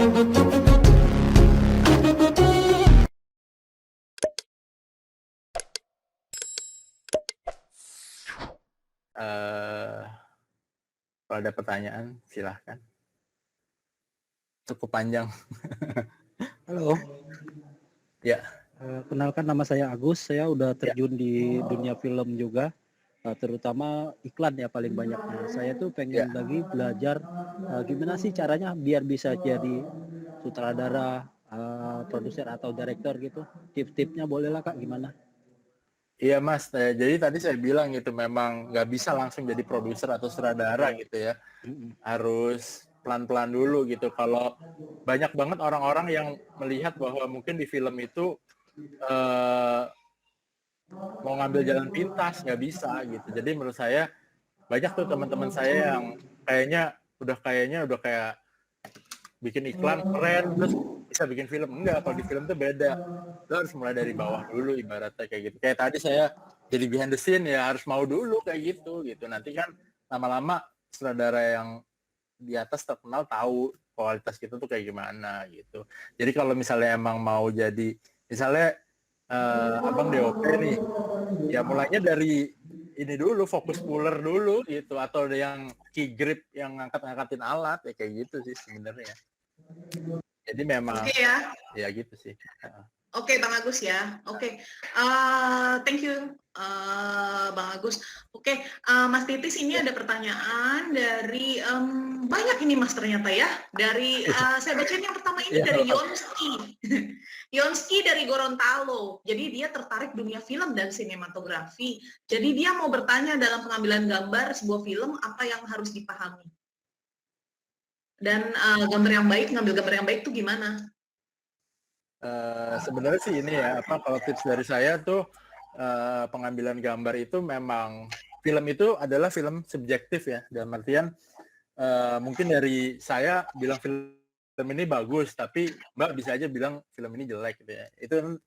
Kalau ada pertanyaan, silahkan. Cukup panjang. Halo. Ya. Kenalkan, nama saya Agus. Saya udah terjun di dunia film juga, terutama iklan ya paling banyaknya. Saya tuh pengen lagi belajar gimana sih caranya biar bisa jadi sutradara, produser atau direktur gitu. Tips-tipsnya boleh lah Kak, gimana? Iya Mas, jadi tadi saya bilang gitu, memang nggak bisa langsung jadi produser atau sutradara gitu ya. Harus pelan-pelan dulu gitu. Kalau banyak banget orang-orang yang melihat bahwa mungkin di film itu mau ngambil jalan pintas, nggak bisa gitu. Jadi menurut saya banyak tuh teman-teman saya yang udah kayak bikin iklan keren terus bisa bikin film. Enggak, kalau di film tuh beda. Lo harus mulai dari bawah dulu ibaratnya kayak gitu. Kayak tadi saya jadi behind the scene ya harus mau dulu kayak gitu. Nanti kan lama-lama sutradara yang di atas terkenal tahu kualitas kita tuh kayak gimana gitu. Jadi kalau misalnya emang mau jadi, misalnya abang DOP nih, ya mulainya dari ini dulu, fokus puller dulu gitu, atau ada yang key grip yang ngangkat-ngangkatin alat ya kayak gitu sih sebenarnya. Jadi memang ya gitu sih. Oke, Bang Agus ya. Oke, thank you Bang Agus. Oke, Mas Titis, ini ada pertanyaan dari banyak ini Mas ternyata ya. Dari saya baca yang pertama ini dari Yonski. Yonski dari Gorontalo. Jadi dia tertarik dunia film dan sinematografi. Jadi dia mau bertanya dalam pengambilan gambar sebuah film apa yang harus dipahami. Dan ngambil gambar yang baik itu gimana? Sebenarnya sih ini ya, kalau tips dari saya tuh pengambilan gambar itu memang, film itu adalah film subjektif ya, dalam artian mungkin dari saya bilang film ini bagus, tapi Mbak bisa aja bilang film ini jelek gitu ya, itu kan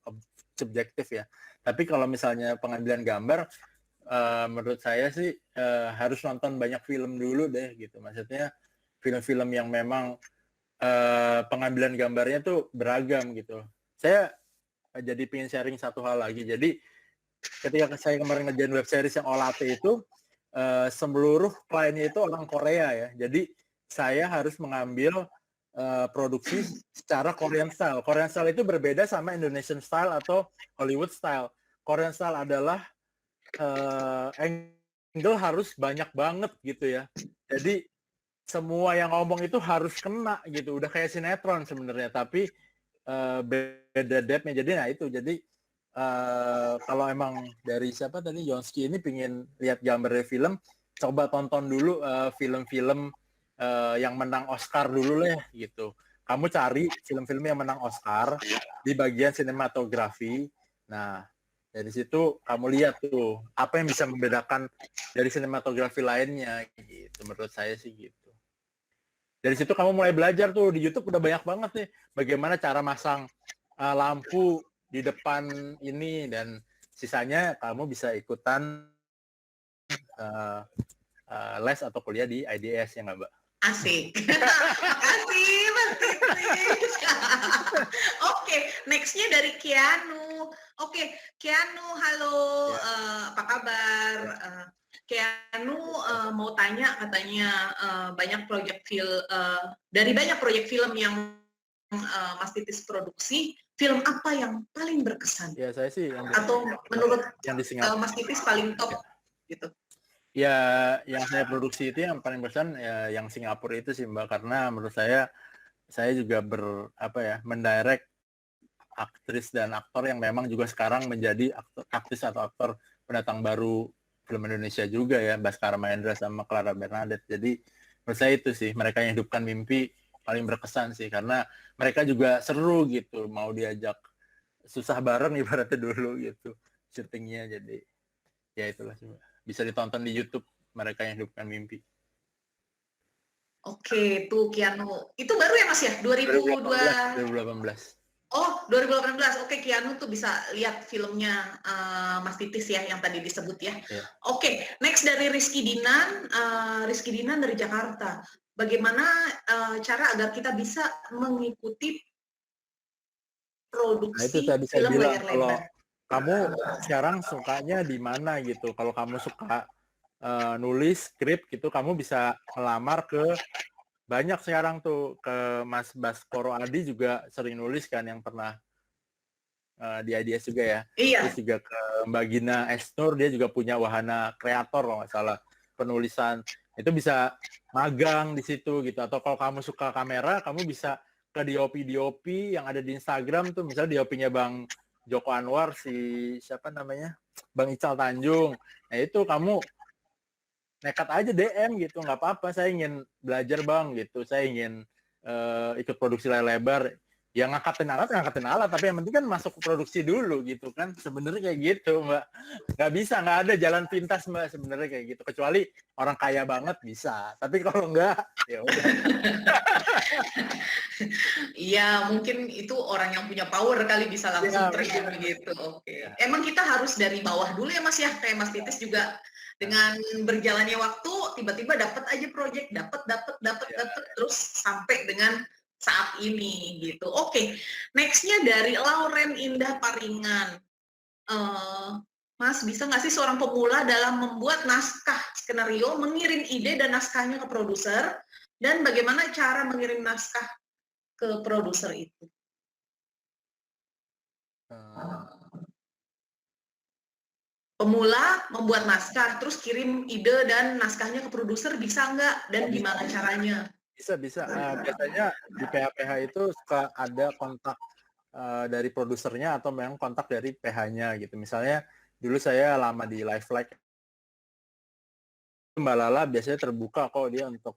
subjektif ya. Tapi kalau misalnya pengambilan gambar, menurut saya sih harus nonton banyak film dulu deh gitu, maksudnya film-film yang memang pengambilan gambarnya tuh beragam gitu. Saya jadi pengen sharing satu hal lagi. Jadi ketika saya kemarin ngerjain web series yang Olate itu, seluruh kliennya itu orang Korea ya. Jadi saya harus mengambil produksi secara Korean style. Korean style itu berbeda sama Indonesian style atau Hollywood style. Korean style adalah angle harus banyak banget gitu ya. Jadi semua yang ngomong itu harus kena gitu, udah kayak sinetron sebenarnya, tapi beda depth-nya. Jadi nah itu, jadi kalau emang dari siapa tadi, Yonski ini pingin lihat gambarnya film, coba tonton dulu film-film yang menang Oscar dulu lah gitu. Kamu cari film-film yang menang Oscar di bagian sinematografi. Nah, dari situ kamu lihat tuh apa yang bisa membedakan dari sinematografi lainnya gitu. Menurut saya sih gitu. Dari situ kamu mulai belajar tuh, di YouTube udah banyak banget nih bagaimana cara masang lampu di depan ini, dan sisanya kamu bisa ikutan les atau kuliah di IDS ya nggak Mbak? Asik. Makasih Mas Titis. Oke, nextnya dari Keanu. Oke, Keanu, halo, apa kabar? Keanu mau tanya, katanya banyak proyek film, dari banyak proyek film yang Mas Titis produksi, film apa yang paling berkesan? Ya saya sih atau menurut yang Mas Titis paling top gitu. Ya, yang saya produksi itu yang paling berkesan ya yang Singapura itu sih Mbak, karena menurut saya juga mendirect aktris dan aktor yang memang juga sekarang menjadi aktris atau aktor pendatang baru film Indonesia juga ya, Baskara Mahendra sama Clara Bernadette. Jadi menurut saya itu sih, mereka yang hidupkan mimpi paling berkesan sih, karena mereka juga seru gitu, mau diajak susah bareng ibaratnya dulu gitu syutingnya. Jadi ya itulah sih Mbak. Bisa ditonton di YouTube, mereka yang hidupkan mimpi. Oke, tuh Keanu. Itu baru ya Mas ya? 2018. Oh, 2018. Oke, Keanu tuh bisa lihat filmnya Mas Titis ya, yang tadi disebut ya. Oke, next dari Rizky Dinan. Rizky Dinan dari Jakarta. bagaimana cara agar kita bisa mengikuti Nah itu produksi tadi saya film bilang layar kalau lebar. kamu sekarang sukanya di mana gitu. Kalau kamu suka nulis skrip gitu, kamu bisa melamar ke banyak sekarang tuh ke Mas Baskoro Adi juga sering nulis kan yang pernah di IDS juga ya. Terus Iya, juga ke Mbak Gina Esnur, dia juga punya wahana kreator kalau nggak salah penulisan. Itu bisa magang di situ gitu. Atau kalau kamu suka kamera, kamu bisa ke DOP yang ada di Instagram tuh. Misalnya DOP-nya Bang Joko Anwar, si siapa namanya? Bang Ical Tanjung. Nah itu kamu nekat aja DM gitu, nggak apa-apa. Saya ingin belajar Bang gitu. Saya ingin ikut produksi layar lebar. Yang ngangkatin alat, tapi yang penting kan masuk ke produksi dulu gitu kan. Sebenarnya kayak gitu Mbak. Nggak ada jalan pintas Mbak sebenarnya kayak gitu. Kecuali orang kaya banget bisa. Tapi kalau nggak, ya udah. iya mungkin itu orang yang punya power kali bisa langsung Ya, terjun begitu. ya, Oke. Emang kita harus dari bawah dulu ya Mas ya, kayak Mas Titis juga ya, dengan berjalannya waktu tiba-tiba dapat aja project, ya. dapat terus sampai dengan saat ini gitu. Oke. Nextnya dari Lauren Indah Paringan. Eh, Mas, bisa nggak sih seorang pemula dalam membuat naskah skenario, mengirim ide dan naskahnya ke produser, dan bagaimana cara mengirim naskah ke produser itu? Pemula membuat naskah, terus kirim ide dan naskahnya ke produser, bisa nggak? Dan Bisa, gimana caranya? bisa. Biasanya di PH-PH itu suka ada kontak dari produsernya atau memang kontak dari PH-nya gitu. Misalnya dulu saya lama di Lifelike, Mbak Lala biasanya terbuka kok dia untuk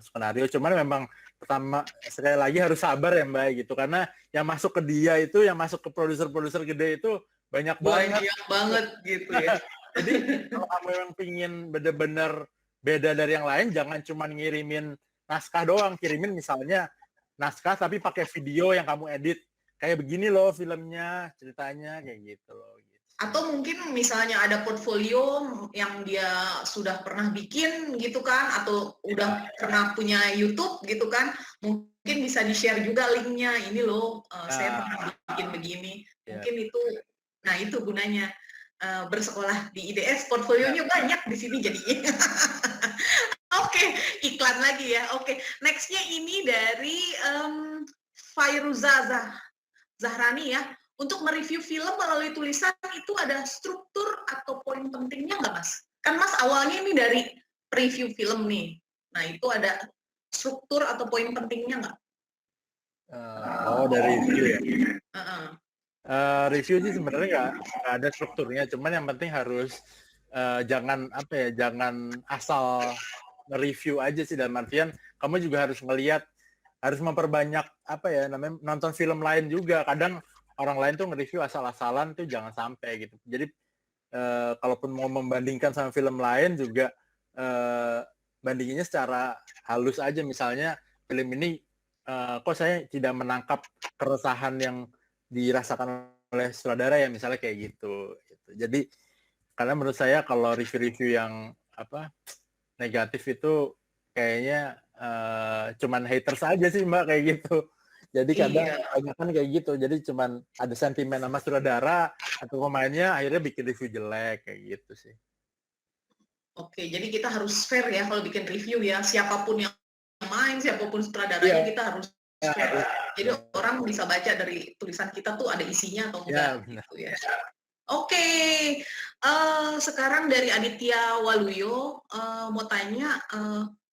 skenario. Cuman memang pertama sekali lagi harus sabar ya Mbak gitu, karena yang masuk ke dia itu, yang masuk ke produser-produser gede itu banyak banget. Banyak banget gitu ya. Jadi kalau kamu memang pingin bener-bener beda dari yang lain, jangan cuma ngirimin naskah doang, kirimin misalnya naskah tapi pakai video yang kamu edit. Kayak begini loh filmnya, ceritanya kayak gitu loh. Gitu. Atau mungkin misalnya ada portfolio yang dia sudah pernah bikin gitu kan, atau udah pernah punya YouTube gitu kan, mungkin bisa di-share juga linknya, ini loh saya pernah bikin begini. Mungkin itu, nah itu gunanya bersekolah di IDS, portfolionya banyak di sini jadinya. Oke, iklan lagi ya. Oke, nextnya ini dari Fairuza Zahrani ya. Untuk mereview film melalui tulisan itu ada struktur atau poin pentingnya nggak Mas? Kan Mas awalnya ini dari review film nih. Nah itu ada struktur atau poin pentingnya nggak? Dari review ya. Uh-uh. Review sih sebenarnya nggak ada strukturnya, cuman yang penting harus jangan asal nge-review aja sih, dalam artian kamu juga harus ngelihat, harus memperbanyak namanya nonton film lain juga. Kadang orang lain tuh nge-review asal-asalan tuh jangan sampai gitu. Jadi kalaupun mau membandingkan sama film lain juga bandinginnya secara halus aja. Misalnya film ini kok saya tidak menangkap keresahan yang dirasakan oleh sutradara ya, misalnya kayak gitu. Jadi karena menurut saya kalau review-review yang negatif itu kayaknya cuman haters aja sih Mbak kayak gitu. Jadi kadang banyak kan kayak gitu. Jadi cuman ada sentimen sama sutradara atau pemainnya, akhirnya bikin review jelek kayak gitu sih. Oke, jadi kita harus fair ya kalau bikin review ya. Siapapun yang main, siapapun sutradaranya, kita harus fair. Jadi orang bisa baca dari tulisan kita tuh ada isinya atau enggak gitu ya. Oke, sekarang dari Aditya Waluyo mau tanya,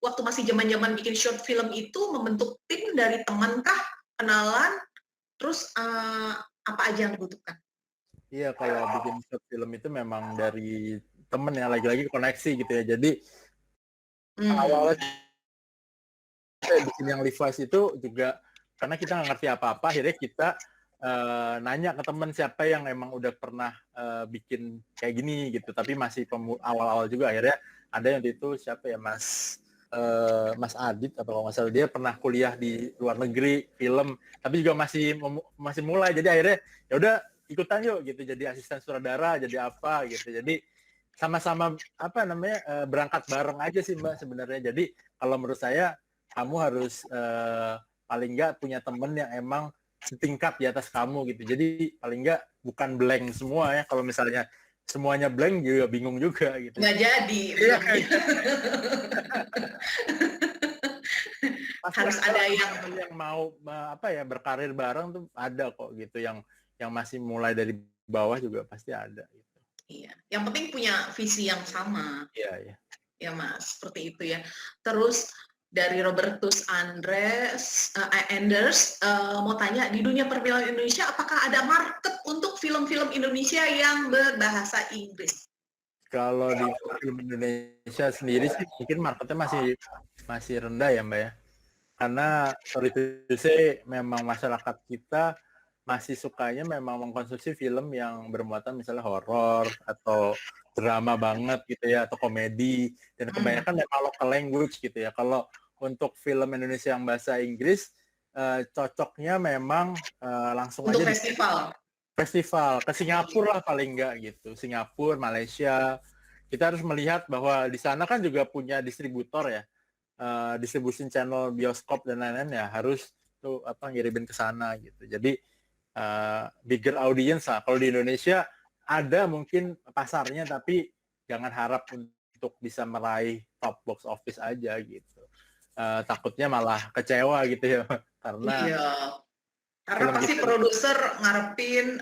waktu masih zaman-zaman bikin short film itu membentuk tim dari teman kah, kenalan, terus apa aja yang dibutuhkan? Iya, kalau bikin short film itu memang dari temen ya, lagi-lagi koneksi gitu ya. Jadi awalnya saya bikin yang Levi's itu juga karena kita nggak ngerti apa-apa, akhirnya kita nanya ke teman siapa yang emang udah pernah bikin kayak gini gitu, tapi masih awal-awal juga. Akhirnya ada yang itu siapa ya, Mas Adit atau kalau nggak salah, dia pernah kuliah di luar negeri film, tapi juga masih mulai. Jadi akhirnya ya udah ikutan yuk gitu, jadi asisten sutradara, jadi apa gitu. Jadi sama-sama apa namanya berangkat bareng aja sih Mbak sebenarnya. Jadi kalau menurut saya kamu harus paling nggak punya temen yang emang setingkat di atas kamu gitu. Jadi paling nggak bukan blank semua ya. Kalau misalnya semuanya blank juga bingung juga gitu. Nggak jadi. Iya. Harus ada yang mau apa ya berkarir bareng tuh ada kok gitu, yang masih mulai dari bawah juga pasti ada gitu. Iya, yang penting punya visi yang sama. Iya, iya. Ya Mas, seperti itu ya. Terus dari Robertus Anders mau tanya, di dunia perfilman Indonesia apakah ada market untuk film-film Indonesia yang berbahasa Inggris? Kalau di film Indonesia sendiri sih mungkin marketnya masih rendah ya Mbak ya. Karena sorry to say, memang masyarakat kita masih sukanya memang mengkonsumsi film yang bermuatan misalnya horor atau drama banget gitu ya, atau komedi, dan kebanyakan memang local language gitu ya. Kalau untuk film Indonesia yang bahasa Inggris, cocoknya memang langsung untuk aja festival ke Singapura lah paling enggak gitu. Singapura, Malaysia. Kita harus melihat bahwa di sana kan juga punya distributor ya. Distribusi channel bioskop dan lain-lain ya harus tuh ngirimin ke sana gitu. Jadi bigger audience lah. Kalau di Indonesia ada mungkin pasarnya, tapi jangan harap untuk bisa meraih top box office aja gitu. Takutnya malah kecewa gitu ya, karena karena pasti produser ngarepin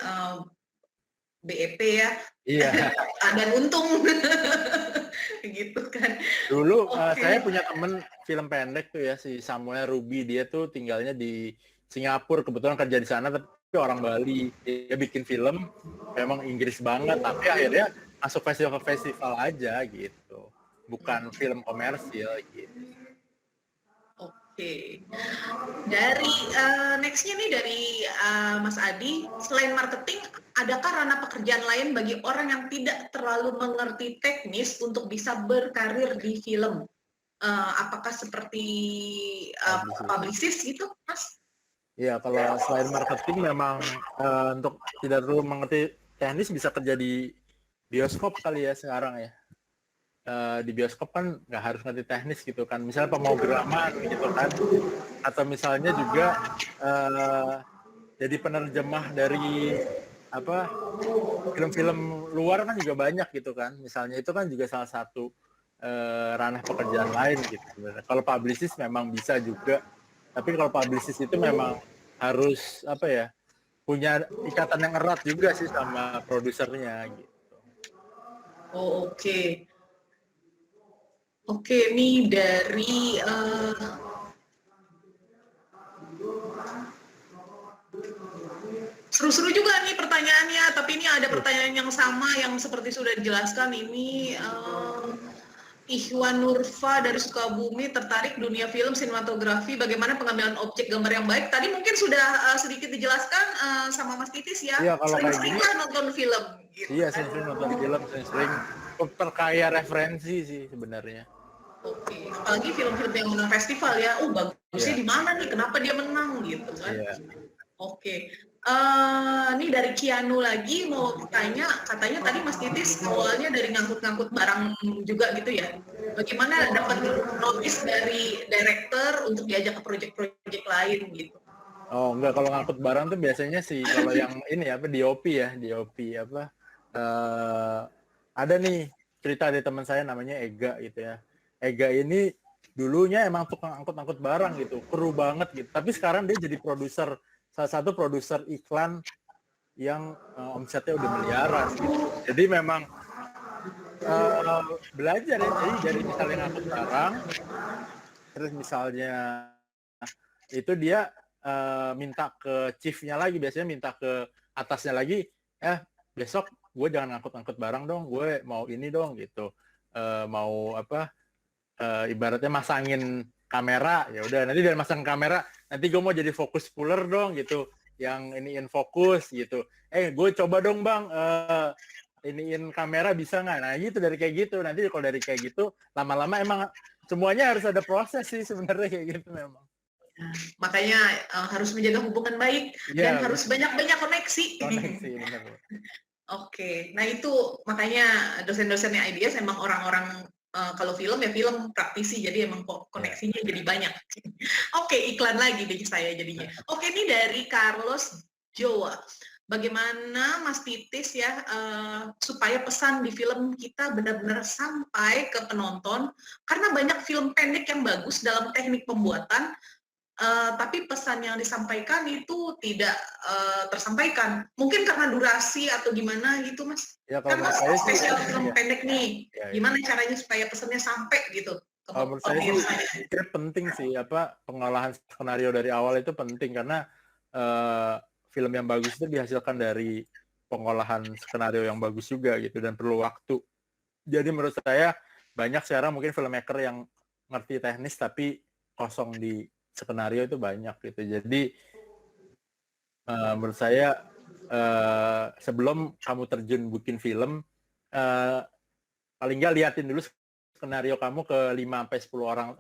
BEP ya. Iya. Dan untung. Gitu kan. Dulu saya punya temen film pendek tuh ya, si Samuel Ruby, dia tuh tinggalnya di Singapura, kebetulan kerja di sana tapi orang Bali. Dia bikin film memang Inggris banget, tapi akhirnya masuk festival aja gitu, bukan film komersil gitu. Oke. Dari nextnya nih dari Mas Adi, selain marketing, adakah ranah pekerjaan lain bagi orang yang tidak terlalu mengerti teknis untuk bisa berkarir di film? Apakah seperti publicist gitu, Mas? Iya, kalau selain marketing memang untuk tidak terlalu mengerti teknis bisa kerja di bioskop kali ya sekarang ya. Di bioskop kan nggak harus ngerti teknis gitu kan, misalnya pemrograman gitu kan, atau misalnya juga jadi penerjemah dari film-film luar kan juga banyak gitu kan, misalnya itu kan juga salah satu ranah pekerjaan lain gitu. Kalau publicist memang bisa juga, tapi kalau publicist itu memang harus punya ikatan yang erat juga sih sama produsernya gitu. Oh, oke. Oke, ini dari seru-seru juga nih pertanyaannya, tapi ini ada pertanyaan yang sama yang seperti sudah dijelaskan. Ini Ikhwan Nurfa dari Sukabumi, tertarik dunia film sinematografi, bagaimana pengambilan objek gambar yang baik. Tadi mungkin sudah sedikit dijelaskan sama Mas Titis ya. Iya, kalau kayak gini nonton film. Gitu, iya, sering nonton film, sering perkaya referensi sih sebenarnya. Oke, apalagi film-film yang menang festival ya. Bagusnya di mana nih? Kenapa dia menang gitu kan? Iya. Oke. Ini dari Kianu lagi mau tanya, katanya tadi Mas Titis awalnya dari ngangkut-ngangkut barang juga gitu ya. Bagaimana dapat notice dari director untuk diajak ke proyek-proyek lain gitu? Oh enggak, kalau ngangkut barang tuh biasanya sih kalau yang ini DOP ya, DOP ada nih cerita dari teman saya namanya Ega gitu ya. Ega ini dulunya emang tukang angkut-angkut barang gitu, kru banget gitu. Tapi sekarang dia jadi produser, salah satu produser iklan yang omsetnya udah miliaran gitu. Jadi memang belajar ya, jadi dari misalnya ngangkut barang, terus misalnya itu dia minta ke chiefnya lagi, biasanya minta ke atasnya lagi, besok gue jangan ngangkut-ngangkut barang dong, gue mau ini dong gitu, mau ibaratnya masangin kamera, ya udah nanti dari masang kamera nanti gue mau jadi fokus puller dong gitu, yang iniin fokus gitu, gue coba dong bang iniin kamera bisa nggak, nah gitu, dari kayak gitu. Nanti kalau dari kayak gitu lama-lama emang semuanya harus ada proses sih sebenarnya kayak gitu memang. Makanya harus menjaga hubungan baik dan harus banyak-banyak koneksi. Koneksi, benar. Oke, nah itu makanya dosen-dosennya IDS emang orang-orang kalau film ya film praktisi, jadi emang kok Ya. koneksinya jadi banyak. Oke, iklan lagi deh saya jadinya. Oke, ini dari Carlos Joa. Bagaimana Mas Titis ya supaya pesan di film kita benar-benar sampai ke penonton, karena banyak film pendek yang bagus dalam teknik pembuatan, tapi pesan yang disampaikan itu tidak tersampaikan. Mungkin karena durasi atau gimana gitu, Mas. Ya kalau Kan menurut Mas saya sih, spesial film ya, pendek nih. ya, ya. Gimana caranya supaya pesannya sampai gitu ke Kalau menurut saya sih pemirsa? script penting sih, pengolahan skenario dari awal itu penting karena film yang bagus itu dihasilkan dari pengolahan skenario yang bagus juga gitu dan perlu waktu. Jadi menurut saya banyak sekarang mungkin filmmaker yang ngerti teknis tapi kosong di skenario itu banyak gitu. Jadi menurut saya sebelum kamu terjun bikin film, paling nggak liatin dulu skenario kamu ke 5-10 orang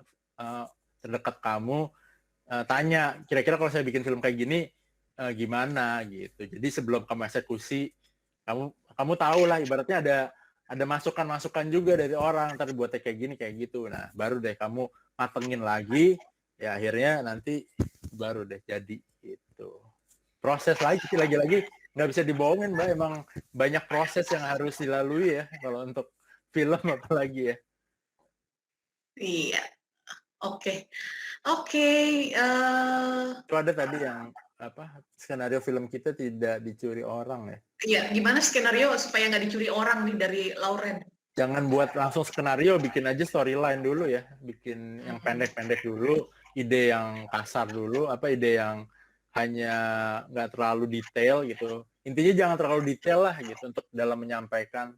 terdekat kamu, tanya kira-kira kalau saya bikin film kayak gini gimana gitu. Jadi sebelum kamu eksekusi, kamu tahu lah ibaratnya ada masukan-masukan juga dari orang, ntar buatnya kayak gini kayak gitu. Nah baru deh kamu matengin lagi, ya akhirnya nanti baru deh jadi gitu. Proses lagi-lagi nggak bisa dibohongin Mbak, emang banyak proses yang harus dilalui ya kalau untuk film apalagi ya. Iya, oke. Oke, Itu ada tadi yang skenario film kita tidak dicuri orang ya. iya, gimana skenario supaya nggak dicuri orang nih dari Lauren? Jangan buat langsung skenario, bikin aja storyline dulu ya, bikin yang pendek-pendek dulu, ide yang kasar dulu, ide yang hanya nggak terlalu detail gitu. Intinya jangan terlalu detail lah gitu untuk dalam menyampaikan.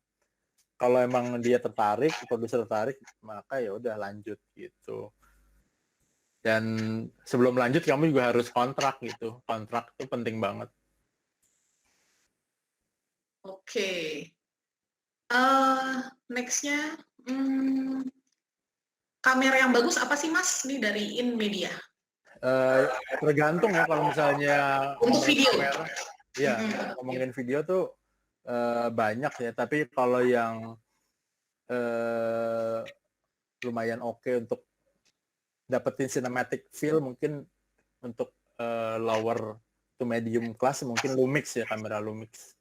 Kalau emang dia tertarik, produser tertarik, maka ya udah lanjut gitu. Dan sebelum lanjut kamu juga harus kontrak gitu. Kontrak itu penting banget. Oke. Next-nya, kamera yang bagus apa sih Mas? Ini dari InMedia. Tergantung ya kalau misalnya Untuk video. kamera. Iya, ngomongin video tuh banyak ya. Tapi kalau yang lumayan oke untuk dapetin cinematic feel mungkin untuk lower to medium class mungkin Lumix ya, kamera Lumix.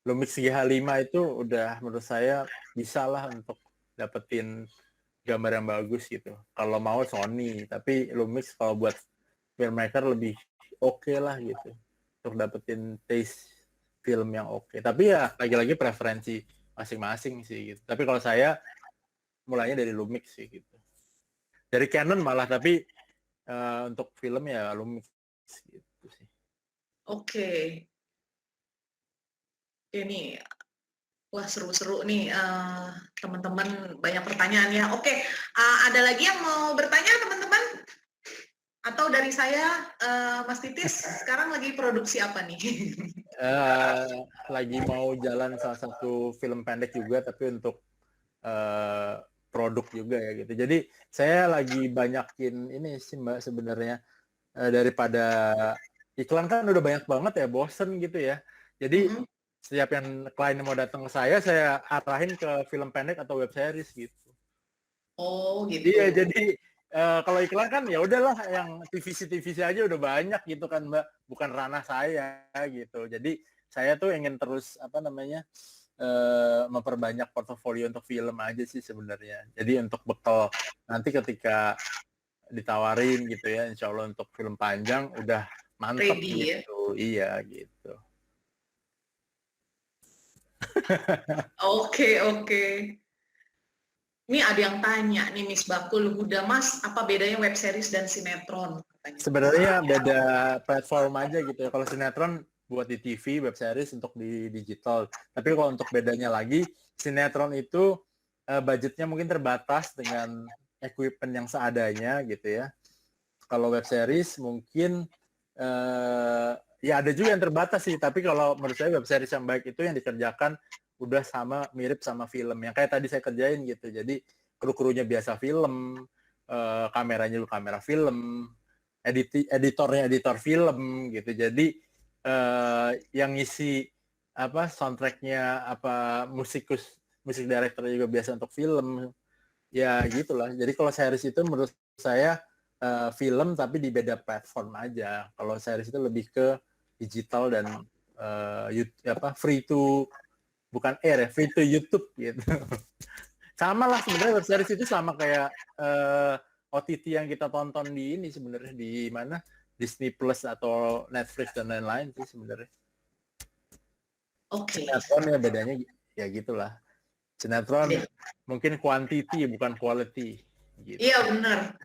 Lumix GH5 itu udah menurut saya bisa lah untuk dapetin gambar yang bagus gitu. Kalau mau Sony, tapi Lumix kalau buat filmmaker lebih oke lah gitu untuk dapetin taste film yang oke. Tapi ya lagi-lagi preferensi masing-masing sih gitu. Tapi kalau saya mulainya dari Lumix sih gitu. Dari Canon malah, tapi untuk film ya Lumix gitu sih. Oke. Ini wah seru-seru nih teman-teman, banyak pertanyaan ya. Oke, ada lagi yang mau bertanya teman-teman? Atau dari saya, Mas Titis sekarang lagi produksi apa nih? Lagi mau jalan salah satu film pendek juga, tapi untuk produk juga ya gitu. Jadi saya lagi banyakin ini sih Mbak sebenarnya, daripada iklan kan udah banyak banget ya, bosen gitu ya. Jadi setiap yang klien mau datang ke saya arahin ke film pendek atau web series gitu. Oh gitu. Iya, jadi kalau iklan kan ya udahlah yang TVC aja udah banyak gitu kan Mbak, bukan ranah saya gitu. Jadi saya tuh ingin terus memperbanyak portofolio untuk film aja sih sebenarnya. Jadi untuk bekal nanti ketika ditawarin gitu ya, insya Allah untuk film panjang udah mantep Ready, gitu. Ya? Iya gitu. Oke. Ini ada yang tanya nih Miss Bakul Huda, Mas, apa bedanya web series dan sinetron? Sebenarnya beda platform aja gitu ya. Kalau sinetron buat di TV, web series untuk di digital. Tapi kalau untuk bedanya lagi, sinetron itu budgetnya mungkin terbatas dengan equipment yang seadanya gitu ya. Kalau web series mungkin ya ada juga yang terbatas sih. Tapi kalau menurut saya web series yang baik itu yang dikerjakan udah mirip sama film. Yang kayak tadi saya kerjain gitu. Jadi kru-krunya biasa film, kameranya juga kamera film, editornya editor film gitu. Jadi yang ngisi apa soundtracknya, apa musik director juga biasa untuk film, ya gitulah. Jadi kalau series itu menurut saya film tapi di beda platform aja. Kalau series itu lebih ke digital dan free to, bukan air ya, free to YouTube gitu. Sama lah sebenarnya, web series itu sama kayak OTT yang kita tonton di ini sebenarnya, di mana Disney Plus atau Netflix dan lain-lain sih sebenarnya. Oke. Sinetron ya bedanya ya gitulah. Sinetron mungkin quantity bukan quality. Gitu. Iya benar.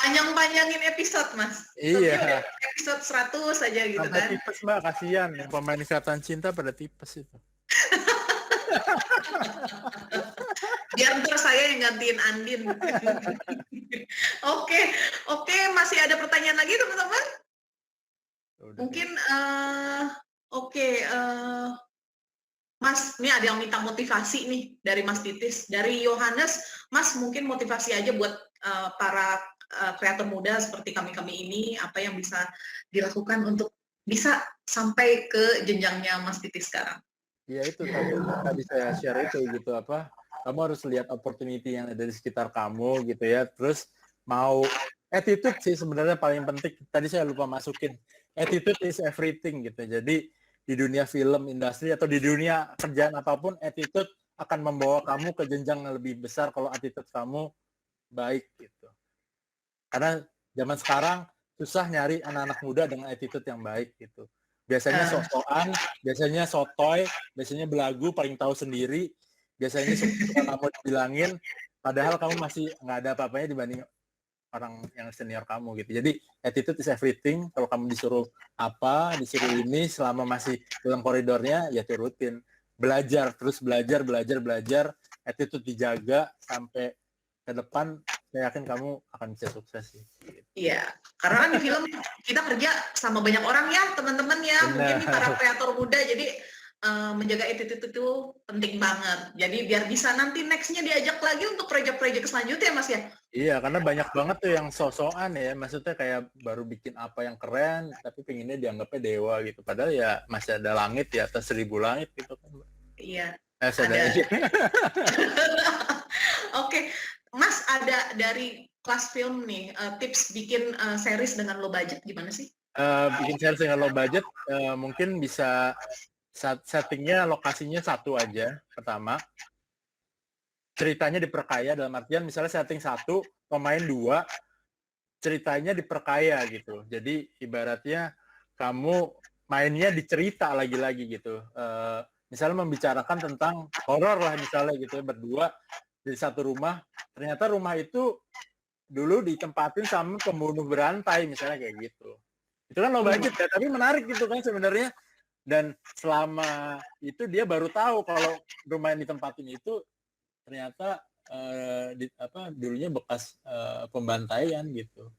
Panjang-panjangin episode Mas. Iya. Episode 100 aja gitu sampai kan. Tipes Mbak, kasihan yang pemain Ikatan Cinta pada tipes itu. Biar ntar saya yang gantiin Andin. Oke, masih ada pertanyaan lagi teman-teman? Mungkin Mas, ini ada yang minta motivasi nih dari Mas Titis, dari Yohanes. Mas mungkin motivasi aja buat para kreator muda seperti kami ini, apa yang bisa dilakukan untuk bisa sampai ke jenjangnya Mas Titis sekarang. Ya itu tadi saya share itu gitu, apa kamu harus lihat opportunity yang ada di sekitar kamu gitu ya, terus mau attitude sih sebenarnya paling penting. Tadi saya lupa masukin, attitude is everything gitu. Jadi di dunia film industri atau di dunia kerjaan apapun, attitude akan membawa kamu ke jenjang yang lebih besar kalau attitude kamu baik gitu. Karena zaman sekarang susah nyari anak-anak muda dengan attitude yang baik gitu. Biasanya sok-sokan, biasanya sotoy, biasanya belagu, paling tahu sendiri, biasanya suka kamu bilangin, padahal kamu masih nggak ada apa-apanya dibanding orang yang senior kamu gitu. Jadi attitude is everything. Kalau kamu disuruh apa, disuruh ini, selama masih dalam koridornya, ya turutin. Belajar, terus belajar, attitude dijaga sampai ke depan. Saya yakin kamu akan bisa sukses sih. Iya, karena kan di film kita kerja sama banyak orang ya, teman-teman ya. Mungkin nih para kreator muda, jadi menjaga attitude itu penting banget. Jadi biar bisa nanti next-nya diajak lagi untuk proyek-proyek selanjutnya, Mas ya. Iya, karena banyak banget tuh yang so-soan ya. Maksudnya kayak baru bikin apa yang keren, tapi pengennya dianggapnya dewa gitu. Padahal ya masih ada langit di atas 1000 langit gitu kan. Iya. Ada. Oke, Mas ada dari kelas film nih, tips bikin series dengan low budget gimana sih? Bikin series dengan low budget, mungkin bisa settingnya lokasinya satu aja pertama. Ceritanya diperkaya dalam artian misalnya setting 1, pemain 2, ceritanya diperkaya gitu. Jadi ibaratnya kamu mainnya dicerita lagi-lagi gitu. Misalnya membicarakan tentang horor lah misalnya gitu ya, berdua di satu rumah, ternyata rumah itu dulu ditempatin sama pembunuh berantai misalnya kayak gitu. Itu kan low budget ya, tapi menarik gitu kan sebenarnya. Dan selama itu dia baru tahu kalau rumah yang ditempatin itu ternyata dulunya bekas pembantaian gitu.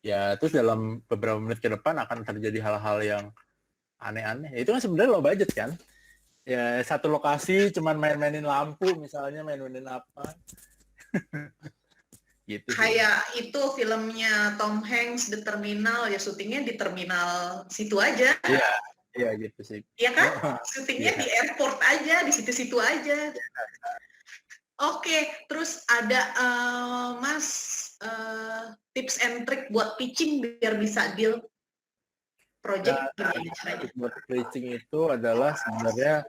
Ya terus dalam beberapa menit ke depan akan terjadi hal-hal yang aneh-aneh. Itu kan sebenarnya low budget kan. Ya satu lokasi cuman main-mainin lampu misalnya, main-mainin apa. Gitu. Kayak itu filmnya Tom Hanks, The Terminal, ya syutingnya di terminal situ aja. Iya gitu sih. Iya kan? Syutingnya di airport aja, di situ-situ aja. Oke, terus ada Mas tips and trick buat pitching biar bisa deal project gimana caranya? Buat pitching itu adalah sebenarnya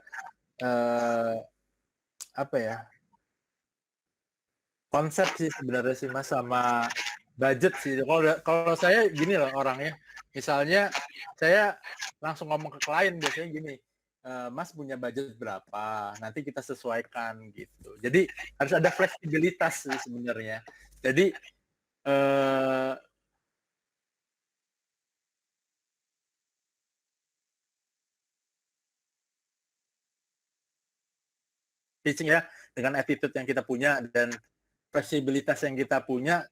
konsep sih sebenarnya sih Mas, sama budget sih. Kalau saya gini loh orangnya. Misalnya saya langsung ngomong ke klien biasanya gini, Mas punya budget berapa? Nanti kita sesuaikan gitu. Jadi harus ada fleksibilitas sih sebenarnya. Jadi pitching ya dengan attitude yang kita punya dan fleksibilitas yang kita punya,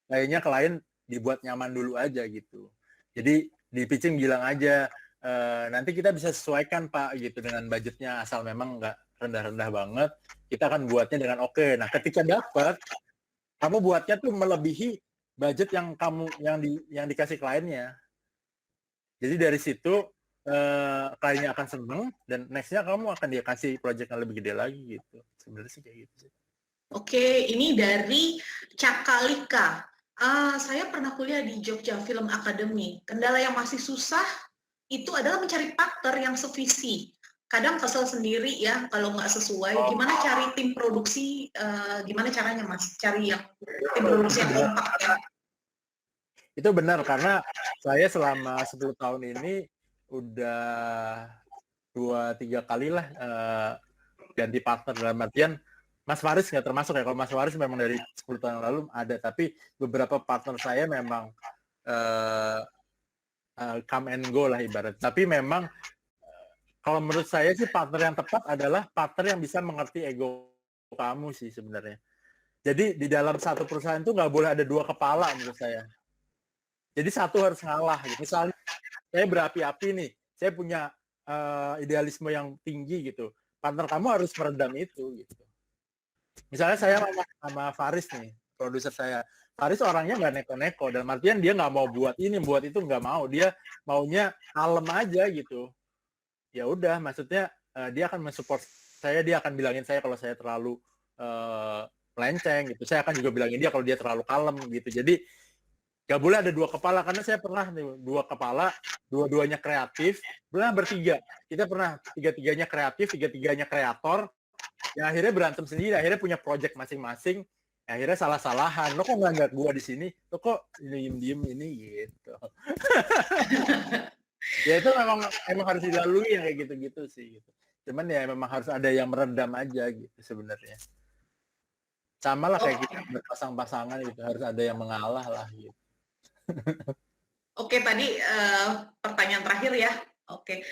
kayaknya klien dibuat nyaman dulu aja gitu. Jadi di pitching bilang aja, nanti kita bisa sesuaikan Pak gitu dengan budgetnya, asal memang nggak rendah-rendah banget, kita akan buatnya dengan oke. Nah ketika dapat, kamu buatnya tuh melebihi budget yang kamu yang dikasih kliennya. Jadi dari situ kliennya akan seneng dan nextnya kamu akan dikasih project yang lebih gede lagi gitu. Sebenarnya sih kayak gitu sih. Oke, ini dari Cakalika. Saya pernah kuliah di Jogja Film Academy. Kendala yang masih susah itu adalah mencari partner yang sevisi. Kadang kesel sendiri ya kalau nggak sesuai. Gimana cari tim produksi? Gimana caranya Mas? Cari yang tim produksi yang kompak ya? Itu benar karena saya selama 10 tahun ini udah 2-3 kali lah ganti partner, dalam artian Mas Faris nggak termasuk ya. Kalau Mas Faris memang dari 10 tahun lalu ada, tapi beberapa partner saya memang come and go lah ibarat. Tapi memang kalau menurut saya sih partner yang tepat adalah partner yang bisa mengerti ego kamu sih sebenarnya. Jadi di dalam satu perusahaan itu nggak boleh ada dua kepala menurut saya. Jadi satu harus ngalah. Gitu. Misalnya saya berapi-api nih, saya punya idealisme yang tinggi gitu. Partner kamu harus meredam itu gitu. Misalnya saya sama Faris nih, produser saya. Faris orangnya nggak neko-neko, dalam artian dia nggak mau buat ini, buat itu nggak mau. Dia maunya kalem aja gitu. Ya udah, maksudnya dia akan mensupport saya, dia akan bilangin saya kalau saya terlalu melenceng gitu. Saya akan juga bilangin dia kalau dia terlalu kalem gitu. Jadi gak boleh ada dua kepala, karena saya pernah nih, dua kepala, dua-duanya kreatif, pernah bertiga. Kita pernah tiga-tiganya kreatif, tiga-tiganya kreator, ya akhirnya berantem sendiri, akhirnya punya project masing-masing, akhirnya salah-salahan. Lo kok nggak gua di sini? Lo kok diem-diem ini gitu. Ya itu memang harus dilalui yang kayak gitu-gitu sih. Gitu. Cuman ya memang harus ada yang meredam aja gitu sebenarnya. Sama lah kayak kita berpasang-pasangan gitu, harus ada yang mengalah lah gitu. Oke, tadi pertanyaan terakhir ya. Oke,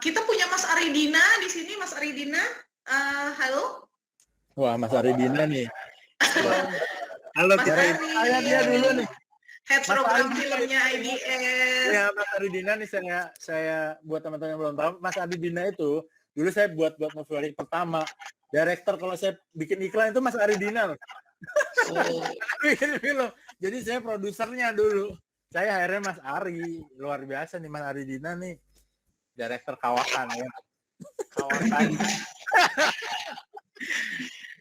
kita punya Mas Aridina di sini. Mas Aridina, halo. Wah, Mas Aridina nih. Halo, Mas Ari. Saya dia dulu nih. Head program filmnya IDS. Ya, Mas Aridina nih saya buat teman-teman yang belum tahu, Mas Aridina itu dulu saya buat November pertama. Director kalau saya bikin iklan itu Mas Aridina loh. Bikin film. Jadi saya produsernya dulu. Saya akhirnya Mas Ari. Luar biasa nih Mas Aridina nih. Director kawakan ya. Kawakan.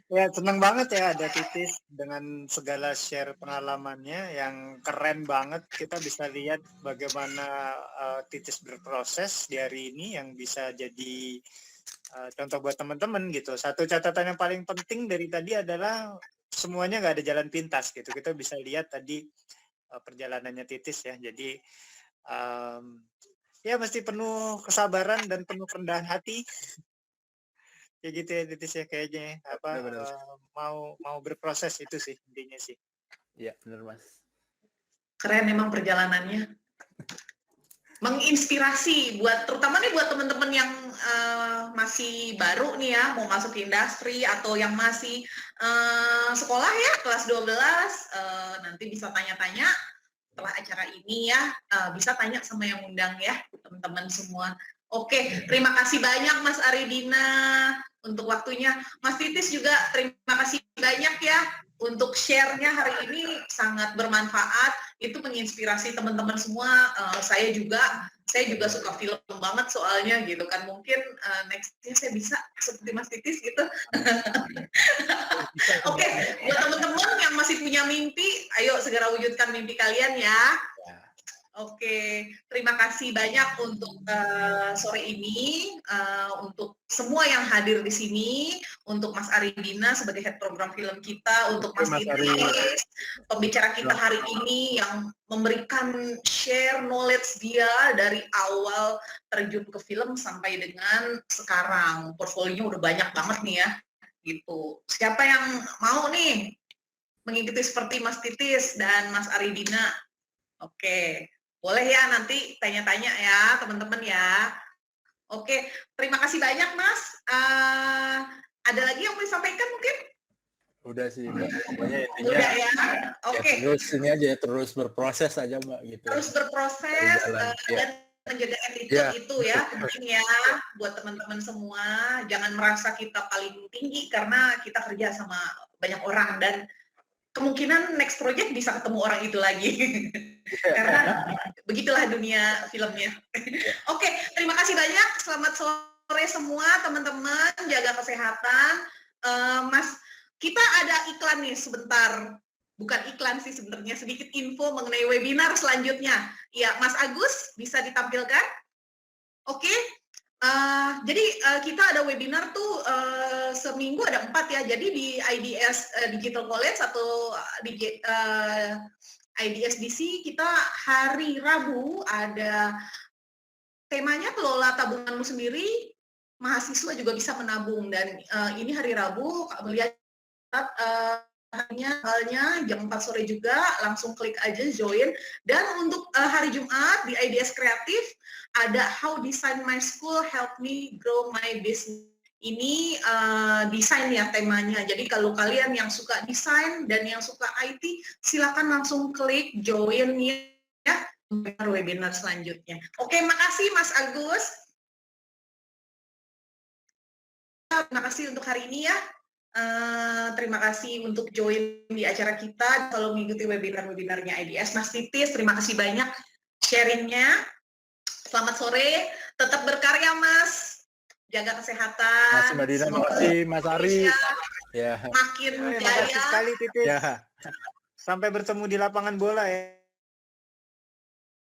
Ya, senang banget ya ada Titis dengan segala share pengalamannya yang keren banget. Kita bisa lihat bagaimana Titis berproses di hari ini yang bisa jadi contoh buat teman-teman gitu. Satu catatan yang paling penting dari tadi adalah semuanya nggak ada jalan pintas gitu. Kita bisa lihat tadi perjalanannya Titis ya. Jadi ya mesti penuh kesabaran dan penuh kerendahan hati. Kayak gitu ya Titis ya kayaknya mau berproses itu sih intinya sih. Iya benar Mas. Keren emang perjalanannya. Menginspirasi terutama nih buat teman-teman yang masih baru nih ya, mau masuk ke industri atau yang masih sekolah ya, kelas 12, nanti bisa tanya-tanya setelah acara ini ya, bisa tanya sama yang undang ya, teman-teman semua. Oke, terima kasih banyak Mas Aridina untuk waktunya. Mas Titis juga terima kasih banyak ya untuk share-nya hari ini, sangat bermanfaat. Itu menginspirasi teman-teman semua. Saya juga suka film banget soalnya gitu kan. Mungkin next-nya saya bisa seperti Mas Titis gitu. Oke, buat teman-teman yang masih punya mimpi, ayo segera wujudkan mimpi kalian ya. Oke, terima kasih banyak untuk sore ini, untuk semua yang hadir di sini, untuk Mas Aridina sebagai head program film kita, untuk Mas Titis, pembicara kita hari ini yang memberikan share knowledge dia dari awal terjun ke film sampai dengan sekarang. Portfolionya udah banyak banget nih ya, gitu. Siapa yang mau nih mengikuti seperti Mas Titis dan Mas Aridina? Oke. Boleh ya nanti tanya-tanya ya teman-teman ya. Oke, terima kasih banyak Mas. Ada lagi yang mau disampaikan mungkin? Udah sih Mbak. Pokoknya intinya udah ya. Oke. Ya, terus ini aja ya, terus berproses aja Mbak gitu. Terus berproses dan menjaga attitude itu ya penting ya buat teman-teman semua. Jangan merasa kita paling tinggi karena kita kerja sama banyak orang, dan kemungkinan next project bisa ketemu orang itu lagi. Karena begitulah dunia filmnya. Oke, terima kasih banyak. Selamat sore semua teman-teman. Jaga kesehatan. Mas, kita ada iklan nih sebentar. Bukan iklan sih sebenarnya, sedikit info mengenai webinar selanjutnya. Ya, Mas Agus bisa ditampilkan? Oke. Jadi kita ada webinar tuh seminggu ada 4 ya. Jadi di IDS Digital College atau di IDSDC kita hari Rabu ada temanya kelola tabunganmu sendiri. Mahasiswa juga bisa menabung dan ini hari Rabu melihat halnya jam 4 sore juga, langsung klik aja join. Dan untuk hari Jumat di IDS Kreatif ada How Design My School Help Me Grow My Business. Ini desain ya temanya. Jadi kalau kalian yang suka desain dan yang suka IT, silakan langsung klik join ya webinar selanjutnya. Oke, makasih Mas Agus. Terima kasih untuk hari ini ya. Terima kasih untuk join di acara kita. Kalau mengikuti webinar-webinarnya IDS, Mas Titis, terima kasih banyak sharingnya. Selamat sore, tetap berkarya Mas. Jaga kesehatan. Makasih Mbak Dina, makasih Mas Ari. Ya. Makin Terima jaya. kasih sekali Titis. Ya. Sampai bertemu di lapangan bola ya.